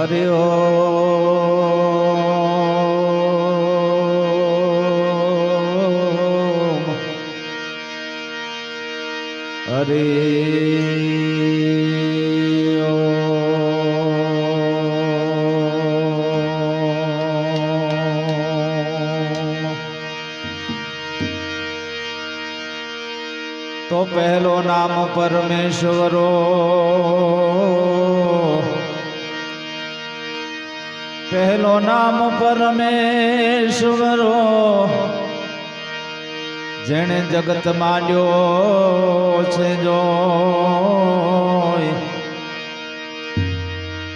હરિ ઓમ હરિ तो पहलो नाम परमेश्वरो पहलो नाम परमेश्वरो जेने जगत मान्यो छे जो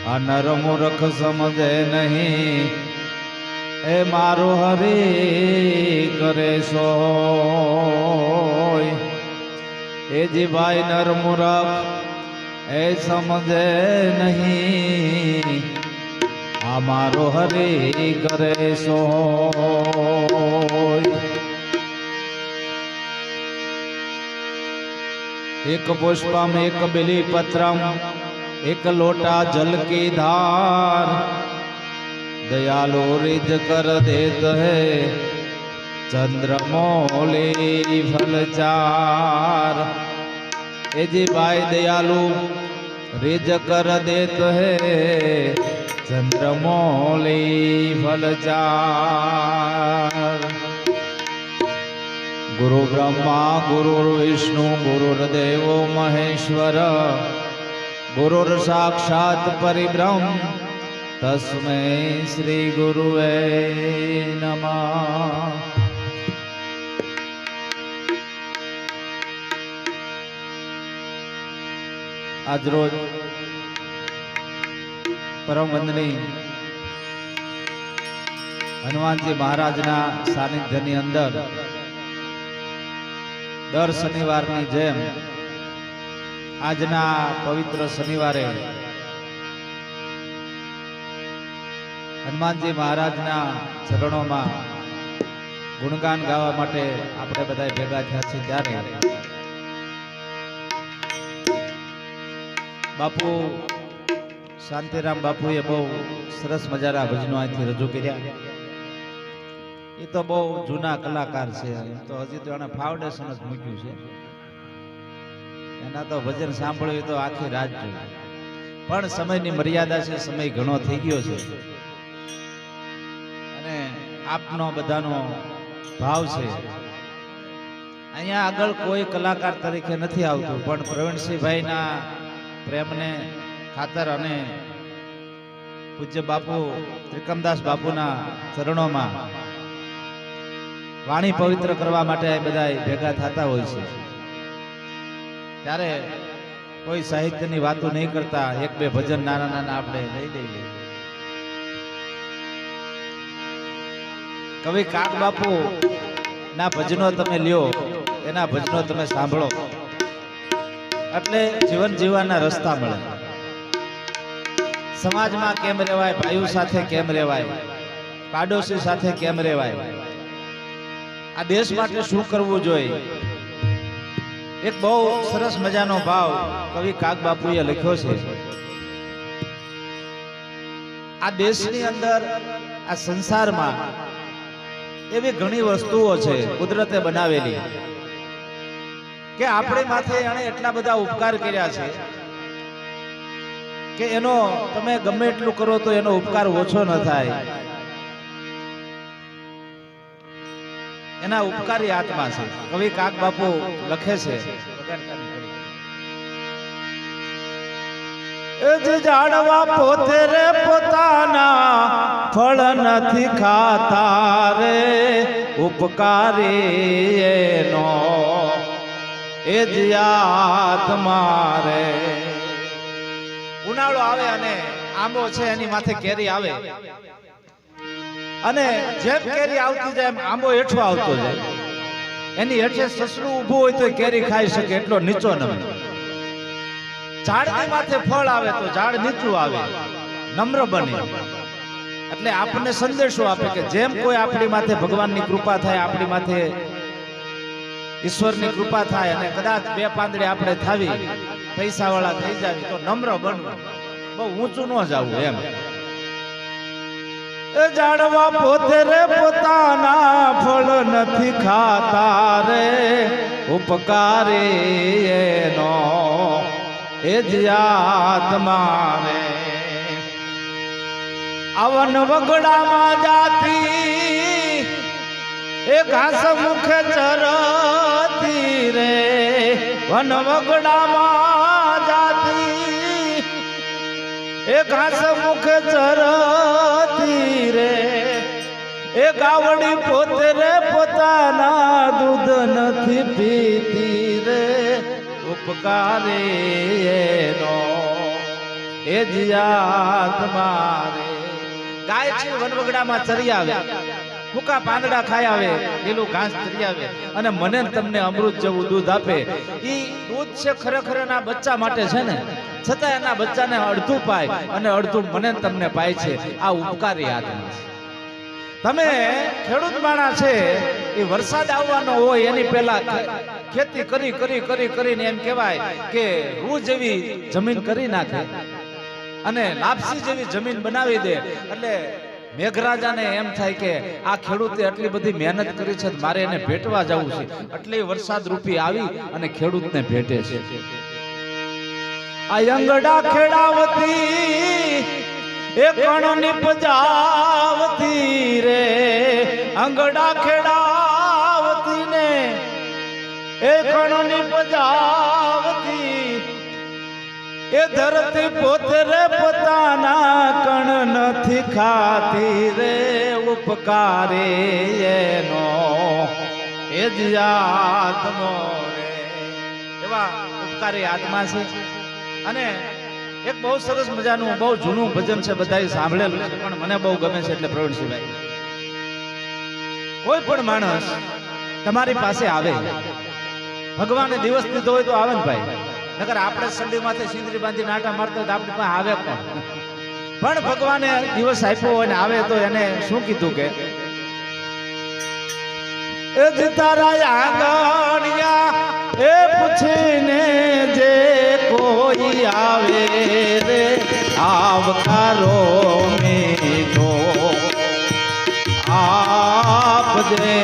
आ नर मूर्ख समझे नहीं ए मारो हरि करे सोय ए जी भाई नर मूर्ख ए समझे नहीं हमारो हरि करे सोय। एक पुष्पम एक बिली पत्रम एक लोटा जल की धार दयालु रिज कर देत है चंद्रमौली फलचार। ए जी भाई दयालु रिज कर देत है चंद्रमौली फलचार। गुरु ब्रह्मा गुरुर्विष्णु गुरुर्देव महेश्वर गुरुर् साक्षात् परिब्रह्म तस्मै श्री गुरुवे नमः। आज रोज परम वंदनीय हनुमानजी महाराजना सानिध्यनी अंदर दर शनिवारनी जेम आजना पवित्र शनिवारे हनुमानजी महाराजना चरणों में गुणगान गावा माटे आपणे बधाय भेगा थया छे त्यारे बापू शांतिराम बापूए बहु सरस मजाना भजनो आथी रजू कर्या। ये तो बहु जूना कलाकार छे तो हजी तो एने फाउंडेशन ज मूक्युं छे एना तो भजन सांभळ्युं तो आखी रात जोई पण समयनी मर्यादा छे समय घणो थई गयो छे अने आपनो बधानो भाव छे अहींया आगळ कोई कलाकार तरीके नथी आवतो पण प्रवीणसिंह भाईना प्रेमने खातर अने पूज्य बापू त्रिकमदास बापूना चरणों में वाणी पवित्र करवा माटे बधाय भेगा थता होय छे त्यारे कोई साहित्यनी वातो नहीं करता एक बे भजन नाना नाना आपणे लई लईए। कवि काक बापू ना भजनो तमे ल्यो एना भजनो तमे सांभळो એટલે જીવન જીવવાના રસ્તા મળે। સમાજમાં કેમ રહેવાય, ભાઈઓ સાથે કેમ રહેવાય, પાડોશી સાથે કેમ રહેવાય, આ દેશ માટે શું કરવું જોઈએ, એક બહુ સરસ મજાનો ભાવ કવિ કાક બાપુએ લખ્યો છે। આ દેશની અંદર આ સંસારમાં એવી ઘણી વસ્તુઓ છે કુદરતે બનાવેલી કે આપણે માથે એને એટલા બધા ઉપકાર કર્યા છે કે એનો તમે ગમે એટલું કરો તો એનો ઉપકાર ઓછો ન થાય। એના ઉપકારી આત્મા છે। કવિ કાક બાપુ લખે છે એ જે ઝાડવા પોતે રે પોતાના ફળ નથી ખાતા રે ઉપકારી એનો ए जी आत्मा रे। उनाळो आवे अने आंबो छे एनी माथे केरी आवे अने जेम केरी आवती जाय एम आंबो हेठो आवतो जाय एनी हेठे ससलुं ऊभुं होय तो केरी खाई शके एटलो नीचो नमे। झाड़नी माथे फळ आवे तो झाड़ नीचું आवे नम्र बने એટલે આપણને સંદેશો આપે કે જેમ કોઈ આપણી માથે ભગવાનની કૃપા થાય આપણી માથે ઈશ્વરની કૃપા થાય અને કદાચ બે પાંદડે આપણે થાવી પૈસાવાળા થઈ જાવી તો નમ્ર બનવું બહુ ઊંચું ન જાવું એમ જાડવા પોતે રે પોતાના ફળ નથી ખાતા રે ઉપકારે એનો એ જ આત્મા રે આવન વગડામાં જાતી એ ઘાસ મુખે ચરતી રે વન વગડામાં જાતી એ ઘાસ મુખે ચરતી રે એ ગાવડી પોતે રે પોતાના દૂધ નથી પીતી રે ઉપકારે એનો એ જ આત્મા રે ગાય છે વનવગડામાં ચરી આવે ભૂકા પાંદડા ખાઈ આવે લીલું ઘાસ ચરી આવે અને મને તમને અમૃત જેવું દૂધ આપે ઈ દૂધ છે ખરેખર એના બચ્ચા માટે છે ને છતાં એના બચ્ચાને અડધું પાય અને અડધું મને તમને પાય છે આ ઉપકારી આત્મા છે તમે ખેડૂત માણા છે એ વરસાદ આવવાનો હોય એની પહેલા ખેતી કરીને એમ કહેવાય કે રૂ જેવી જમીન કરી નાખે અને લાપસી જેવી જમીન બનાવી દે એટલે મેઘરાજાને એમ થાય કે આ ખેડૂતે આટલી બધી મહેનત કરી છે મારે એને ભેટવા જવું છે એટલે વરસાદ રૂપી આવી અને ખેડૂતને ભેટે છે આ અંગડા ખેડાવતી એ કણની પજાવતી રે અંગડા ખેડાવતી ને એ કણની પજાવતી એ ધરતી પોતે રે પોતાના કણ નથી ખાતી રે ઉપકારે એનો એ જ આત્મો રે એવા ઉપકારી આત્મા છે અને એક બહુ સરસ મજાનું બહુ જૂનું ભજન છે બધાએ સાંભળેલું છે પણ મને બહુ ગમે છે એટલે પ્રવીણસિંહભાઈ કોઈ પણ માણસ તમારી પાસે આવે ભગવાને દિવસ દીધો હોય તો આવે ને ભાઈ નકર આપણે સંડી માથે સિંદરી બાંધી નાટા મારતા તો આપણી પાસે આવે કોણ પણ ભગવાને દિવસ આપ્યો હોય ને આવે તો એને શું કીધું કે એ જ તારા આંગણિયા એ પૂછીને જે કોઈ આવે રે આવકારો મીઠો આપ દે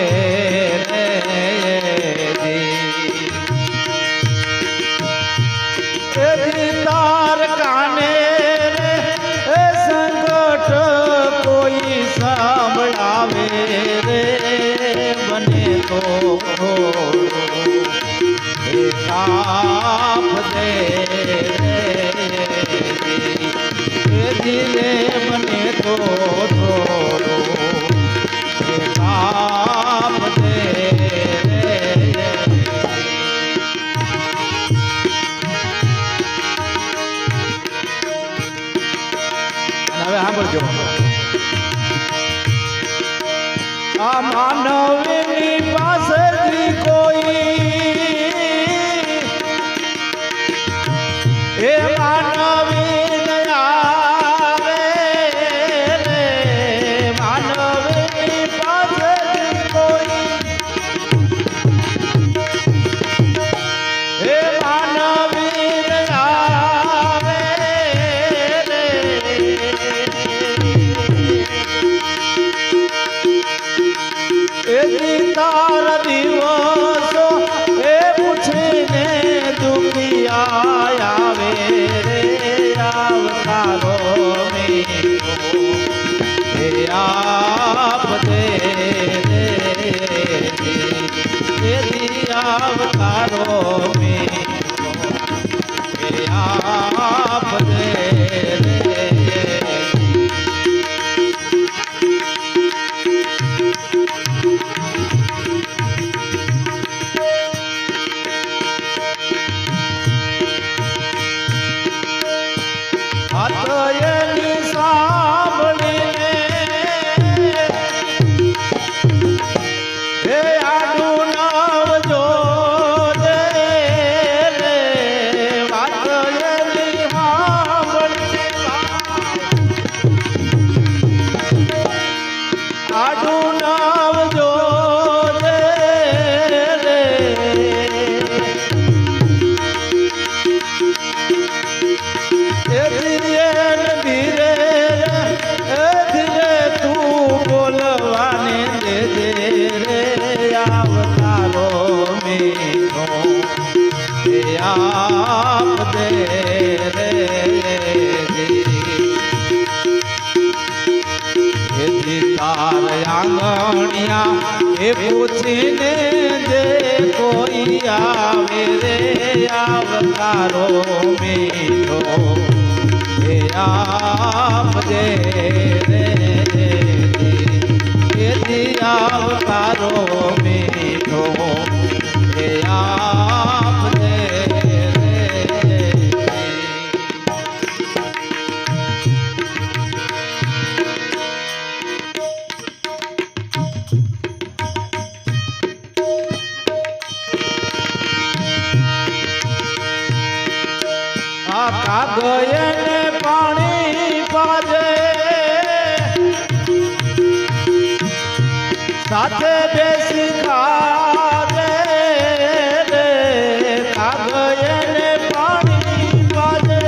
તાર કાને રે સંકટ કોઈ સાંભળાવે રે બને તો કાપ દે ધીરે બને તો થોડો કાપ દે હવે સાંભળજો આ માનવની પાસેથી કોઈ એ માનવી આવે રે માનવની પાસેથી કોઈ એ માનવી આવે રે એ તાર દિવસો એ પૂછીને દુખિયા આવે રે આવતારો મીઠો એ આપ દે રે આવતારો મીઠો એ આપ દે આપજે રે તાર આંગણિયા એ પૂછીને જે કોઈ આવે રે આવતારો મીઠો એ આપજે રે એથી આવતારો મીઠો એ આપજે કાગયને પાણી પાજે સાથે બેસી ખાજે રે કાગયને પાણી પાજે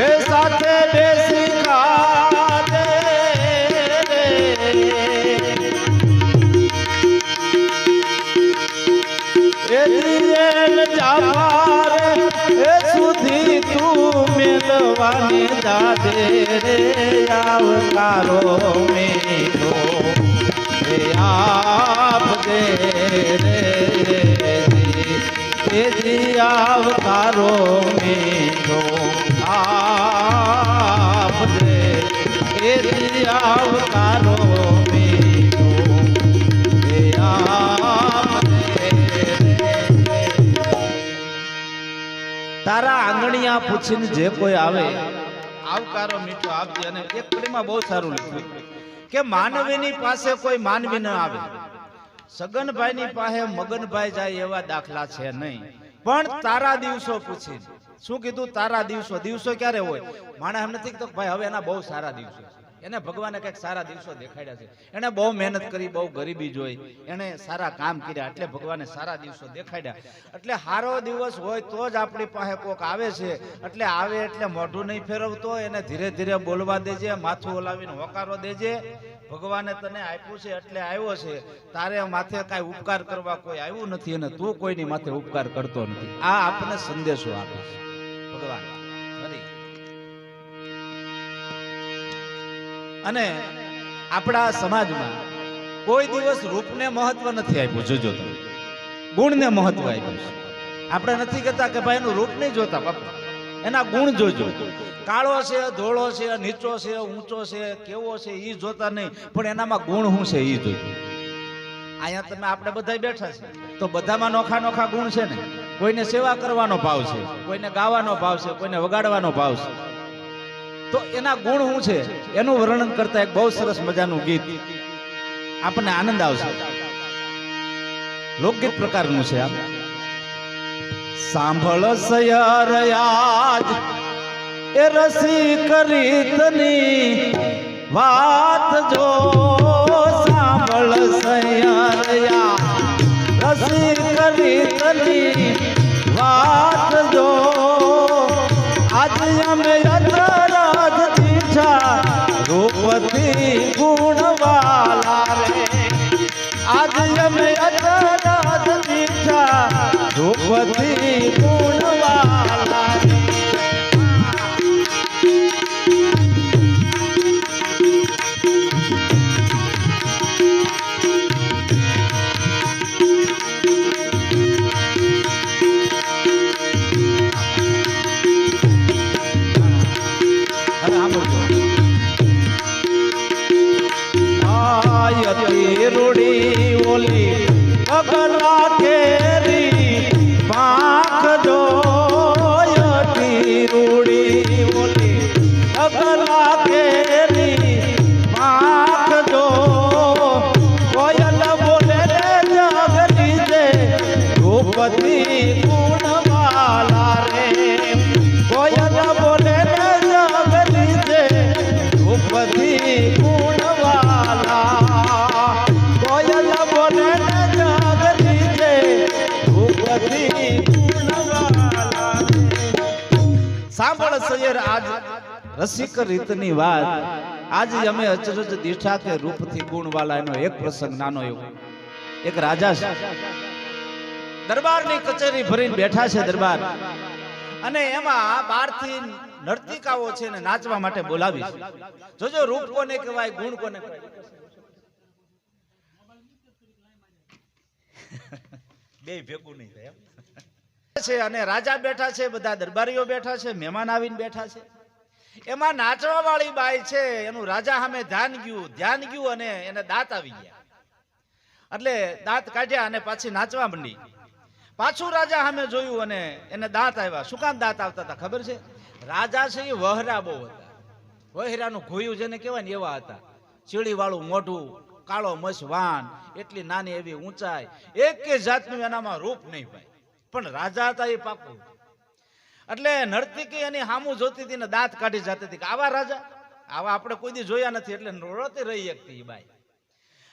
એ સાથે બેસી ખાજે રે એ સુધી તું મેલવાની દાદે રે આવતારો મીઠો એ આપજે રે એથી આવતારો મીઠો આપજે એથી આવતારો મીઠો એ તારા આંગણિયા પૂછીને જે કોઈ આવે આવકારો મીઠો આપજે. અને એક કડીમાં બહુ સારું લખ્યું કે માનવીની પાસે કોઈ માનવી ન આવે, સગનભાઈની પાસે મગનભાઈ જાય એવા દાખલા છે નહીં, પણ તારા દિવસો પૂછીને. શું કીધું? તારા દિવસો. દિવસો ક્યારે હોય? માણસ એમ નથી કહેતો ભાઈ હવે એના બહુ સારા દિવસો છે, એને ભગવાને કંઈક સારા દિવસો દેખાડ્યા છે, એને બહુ મહેનત કરી, બહુ ગરીબી જોઈ, એને સારા કામ કર્યા એટલે ભગવાને સારા દિવસો દેખાડ્યા. એટલે સારો દિવસ હોય તો જ આપણી પાસે કોક આવે છે. એટલે આવે એટલે મોઢું નહીં ફેરવતો, એને ધીરે ધીરે બોલવા દેજે, માથું ઓલાવીને હોકારો દેજે. ભગવાને તને આપ્યું છે એટલે આવ્યો છે, તારે માથે કાંઈ ઉપકાર કરવા કોઈ આવ્યું નથી અને તું કોઈની માથે ઉપકાર કરતો નથી. આ આપણને સંદેશો આપે છે ભગવાન. અને આપણા સમાજમાં કોઈ દિવસ રૂપને મહત્વ નથી આપ્યું. જોજો તમે, ગુણને મહત્વ આપ્યું છે. આપણે નથી કહેતા કે ભાઈ એનું રૂપ નહીં જોતા બાપા, એના ગુણ જોજો. કાળો છે, ધોળો છે, નીચો છે, ઊંચો છે, કેવો છે એ જોતા નહીં, પણ એનામાં ગુણ શું છે એ જોજો. અહીંયા તમે આપણે બધા બેઠા છે તો બધામાં નોખા નોખા ગુણ છે ને. કોઈને સેવા કરવાનો ભાવ છે, કોઈને ગાવાનો ભાવ છે, કોઈને વગાડવાનો ભાવ છે. તો એના ગુણ શું છે એનું વર્ણન કરતા એક બહુ સરસ મજાનું ગીત આપણને આનંદ આવશે. લોકગીત પ્રકારનું છે આ. સાંભળ સયર આજ એ રસિક રીતની વાત જો, સાંભળ સયર આજ રસિક રીતની વાત જો. આજે અમે રૂપથી ગુણવાલા રે, આજે અમે અતરાજ દીઠા રૂપથી ગુણવાલા રે. રૂડી ઓલી અગલા કેરી પાંખ જો, રૂડી ઓલી અગલા કેરી પાંખ જો. કોયલ બોલે જગતી દે રૂપથી ગુણવાલા રે, કોયલ બોલે જગતી દે રૂપથી ગુણવાલા. સાંભળ સૈયર આજ રસિક રીતની વાત. આજ અમે અચરજ દીઠા કે રૂપથી ગુણવાલા. એનો એક પ્રસંગ નાનો એવો. એક રાજા છે, દરબારની કચેરી ભરીને બેઠા છે દરબાર, અને એમાં બહારથી નર્તિકાઓ છે ને નાચવા માટે બોલાવી છે. જોજો રૂપ કોને કહેવાય, ગુણ કોને કહેવાય. બે ભેગું નહીં થાય છે. અને રાજા બેઠા છે, બધા દરબારીઓ બેઠા છે, મહેમાન આવીને બેઠા છે. એમાં નાચવા વાળી બાઈ છે, એનું રાજા સામે ધ્યાન ગયું અને એને દાંત આવી ગયા. એટલે દાંત કાઢ્યા અને પાછી નાચવા માંડી. પાછું રાજા સામે જોયું અને એને દાંત આવ્યા. શું કામ દાંત આવતા હતા ખબર છે? રાજા છે એ વહરા બહુ હતા. વહેરાનું ઘોયું જેને કહેવાય ને એવા હતા. ચીડી વાળું મોઢું, કાળો મસ વાન, એટલી નાની એવી ઊંચાઈ, એક જાતનું એનામાં રૂપ નહીં ભાઈ. પણ રાજા હતા એ પાકું. એટલે નર્તકી એની સામું જોતી હતી ને દાંત કાઢી જતી હતી કે આવા રાજા, આવા આપણે કોઈ દી જોયા નથી. એટલે રોતી રહી એકતી બાઈ.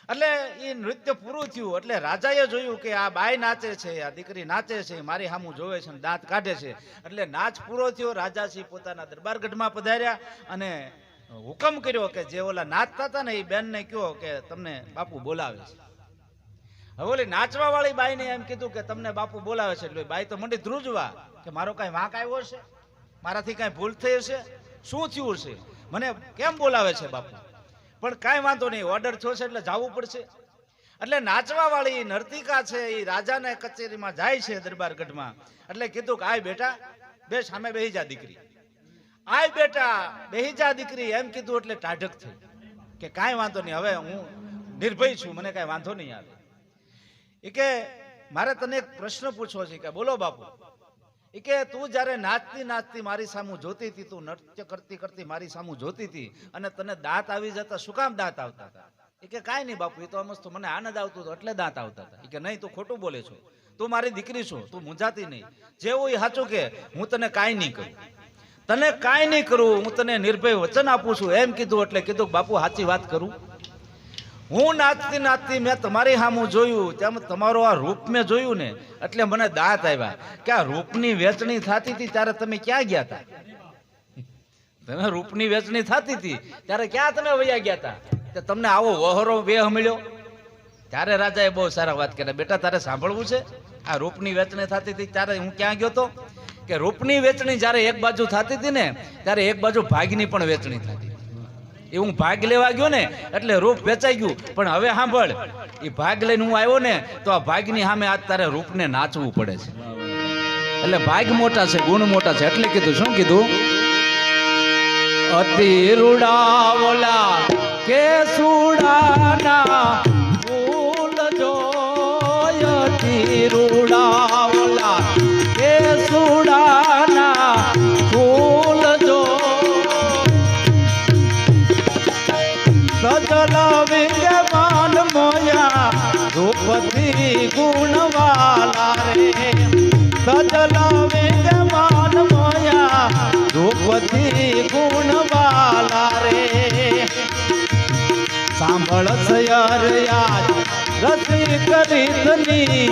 એટલે એ નૃત્ય પૂરું થયું એટલે રાજાએ જોયું કે આ બાઈ નાચે છે, આ દીકરી નાચે છે, મારી સામું જોવે છે, દાંત કાઢે છે. એટલે નાચ પૂરો થયો. રાજાશ્રી પોતાના દરબારગઢમાં પધાર્યા અને હુકમ કર્યો કે જે ઓલા નાચતા હતા ને એ બેનને કહો કે તમને બાપુ બોલાવે છે. હવે ઓલી નાચવા વાળી બાઈને એમ કીધું કે તમને બાપુ બોલાવે છે. એટલે બાઈ તો મંડી ધ્રુજવા કે મારો કઈ વાંક આવ્યો છે, મારાથી કઈ ભૂલ થઈ હશે, શું થયું છે, મને કેમ બોલાવે છે બાપુ? પણ કાંઈ વાંધો નહીં, ઓર્ડર થયો છે એટલે જવું પડશે. એટલે નાચવા વાળી નર્તિકા છે એ રાજાને કચેરીમાં જાય છે દરબારગઢમાં. એટલે કીધું કે આય બેટા, બે સામે બેહી જા દીકરી, આય બેટા બેહી જા દીકરી. એમ કીધું એટલે ટાઢક થઈ કે કાંઈ વાંધો નહીં, હવે હું નિર્ભય છું, મને કાંઈ વાંધો નહીં આવે. એ કે મારે તને એક પ્રશ્ન પૂછવો છે. કે બોલો બાપુ. એ કે તું જ્યારે નાચતી નાચતી મારી સામું જોતી હતી, તું નૃત્ય કરતી કરતી મારી સામું જોતી હતી અને તને દાંત આવી જતા, શું કામ દાંત આવતા હતા? એ કે કાંઈ નહીં બાપુ, એ તો મસ્ત મને આનંદ આવતો હતો એટલે દાંત આવતા હતા. એ કે નહીં, તું ખોટું બોલે છો, તું મારી દીકરી છો, તું મૂંઝાતી નહીં. જેવું એ સાચું કે હું તને કાંઈ નહીં કરું, તને કાંઈ નહીં કરું, હું તને નિર્ભય વચન આપું છું. એમ કીધું એટલે કીધું બાપુ સાચી વાત કરું, હું નાચતી નાચતી મેં તમારી સામું જોયું, તેમ તમારો આ રૂપ મેં જોયું ને એટલે મને દાંત આવ્યા. કે આ રૂપની વેચણી થતી હતી ત્યારે તમે ક્યાં ગયા હતા? તમે રૂપની વેચણી થતી હતી ત્યારે ક્યાં તમે વયા ગયા હતા? કે તમને આવો વહોરો વેહ મળ્યો? ત્યારે રાજાએ બહુ સારા વાત કર્યા. બેટા તારે સાંભળવું છે, આ રૂપની વેચણી થતી હતી ત્યારે હું ક્યાં ગયો તો? કે રૂપની વેચણી જ્યારે એક બાજુ થતી હતી ને ત્યારે એક બાજુ ભાગની પણ વેચણી થતી. એ હું ભાગ લેવા ગયો ને એટલે રૂપ વેચાઈ ગયું. પણ હવે સાંભળ, એ ભાગ લઈને હું આવ્યો ને તો આ ભાગની સામે આજ તારે રૂપને નાચવું પડે છે. એટલે ભાગ મોટા છે, ગુણ મોટા છે. એટલે કીધું, શું કીધું? અતિ રૂડાવલા કે સુડાના ફૂલ જોય, અતિ રૂડાવલા કે સુડાના ફૂલ જો સજલ વિદ્યમાન મોયા રૂપથી ગુણવાલા રે, સજલ વિદ્યમાન મોયા રૂપથી ગુણવાલા રે. સાંભળ સયર યાદ રસિક રીતની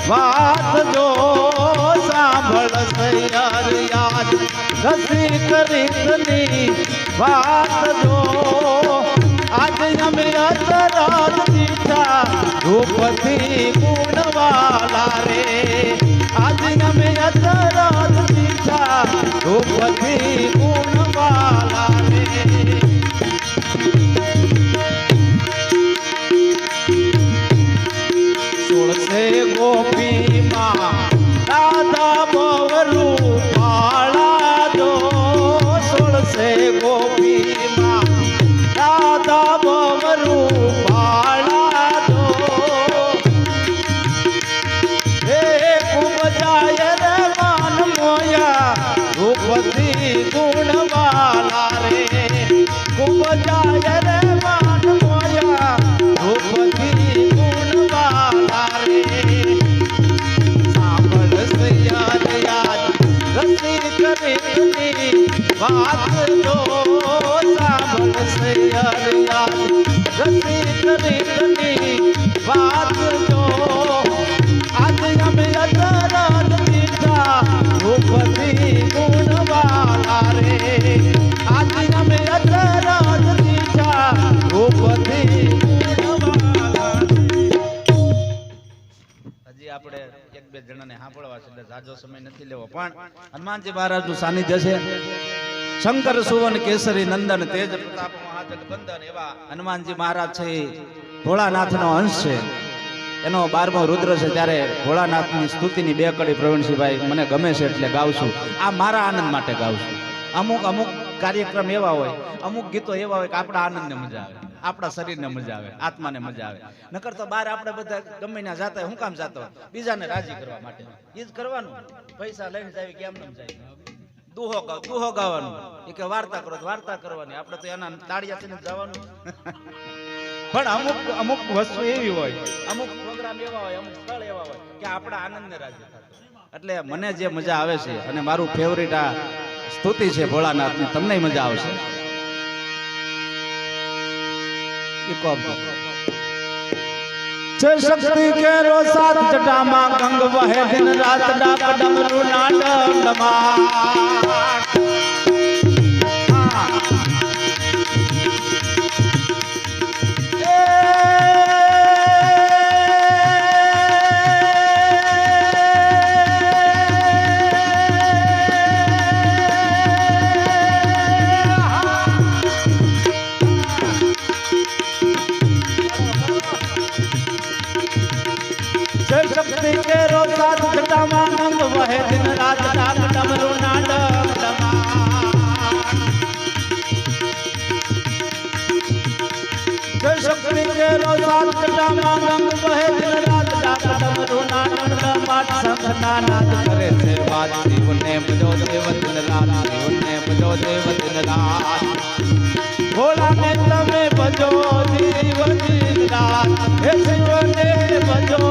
વાત જો, સાંભળ સયર યાદ રસિક રીતની વાત જો. આજ અમે અતરાજ દીઠા રૂપથી ગુણવાલા રે, આજ અમે અતરાજ દીઠા રૂપથી ગુણવાલા રે. સોળસે ગોપીમાં દાદા બવરું પાળા દો, સોળસે ગોપીમાં દાદા બવરું પાળા દો. હે ખૂબ જાય રે માન મોયા રૂપથી ગુણવાલા રે, ખૂબ જાય રે માન મોયા રૂપથી ગુણવાલા રે. આપણે એક બે જણાને સાંભળવા છે એટલે જાજો સમય નથી લેવો, પણ હનુમાનજી મહારાજનું સાનિધ્ય છે. શંકર સુવન કેસરી નંદન તેજ પ્રતાપ મહાજગ બંદન એવા હનુમાનજી મહારાજ છે એ ભોળાનાથનો અંશ છે. એનો 12મો રુદ્ર છે. ત્યારે ભોળાનાથની સ્તુતિની 2 કડી પ્રવીણસિંહભાઈ મને ગમે છે એટલે ગાઉં છું. આ મારા આનંદ માટે ગાઉં છું. અમુક કાર્યક્રમ એવા હોય, અમુક ગીતો એવા હોય કે આપણા આનંદને મજા આવે, આપણા શરીરને મજા આવે, આત્માને મજા આવે. નકર તો બહાર આપણે બધા ગમે ના જાતા હોય, હું કામ જાતો હોય? બીજાને રાજી કરવા માટે. એ જ કરવાનું. પૈસા લઈને જાય કેમ ન જાય? દુહો ગાવાનું. એ કે વાર્તા કરો તો વાર્તા કરવાની. આપણે તો એના તાળિયા થઈને જવાનું. પણ અમુક વસ્તુ એવી હોય, અમુક પ્રોગ્રામ એવા હોય, અમુક સ્થળ એવા હોય કે આપણા આનંદને રાજી થતો. એટલે મને જે મજા આવે છે અને મારું ફેવરિટ આ સ્તુતિ છે ભોળાનાથની, તમને મજા આવશે. जय शक्ति के रो सात जटामा गंग वहे दिन रात डाक डमरू नाडम डमा शक्ति के रो सात जटामा गंग वहे दिन रात डाक डमरू नाडम डमा जय शक्ति के रो सात जटामा गंग वहे दिन रात डाक डमरू नाडम डमा संघना नाद करे से बात जीवन ने बजो देव दिन रात जीवन ने बजो देव दिन रात भोला ने तमे बजो जीवन दिन रात हे शिव ने बजो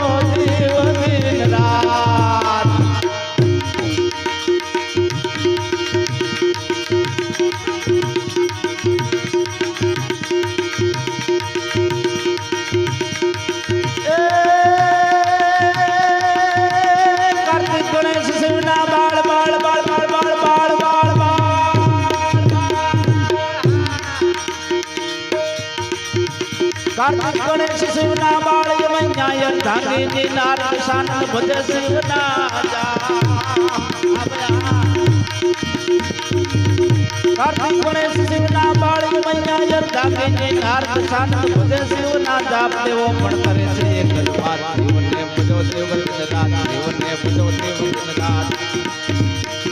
कार्तिक गणेश शिवना बाळ मैया धांगी जी नार शान भज शिवना जा कार्तिक गणेश शिवना बाळ मैया धांगी जी नार शान भज शिवना जाप देवो पण करे छे एक बात जीवने भजो देव दिन रात जीवने भजो देव दिन रात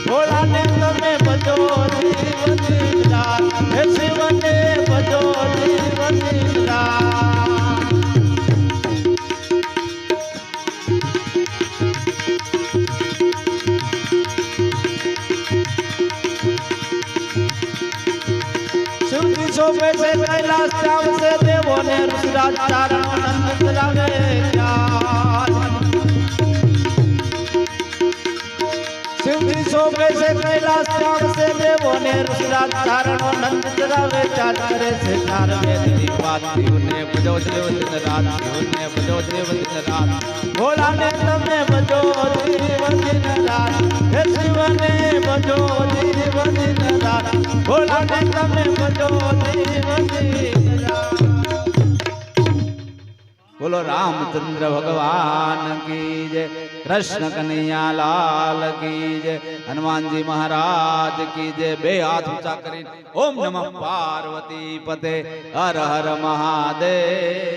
भोला ने तमे भजो जीव दिन रात हे शिवने भजो जीव दिन रात शोभे से कैलाश श्याम से देवों ने ऋषिराज चारण नंद चलावे शिवजी शोभे से कैलाश श्याम से देवों ने ऋषिराज चारण नंद चलावे चार करे से चार वेद की बात शिव ने बजो देव दिन रात शिव ने बजो देव दिन रात भोला ने तमे बजो देव दिन रात हे शिव ने बजो देव दिन रात भोला ने तमे बजो देव दिन रात। बोलो रामचंद्र भगवान की जय, कृष्ण कन्हैया लाल की जय, हनुमान जी महाराज की जय। बे हाथ ऊंचा करीने ओम नमः पार्वती पते हर हर महादेव।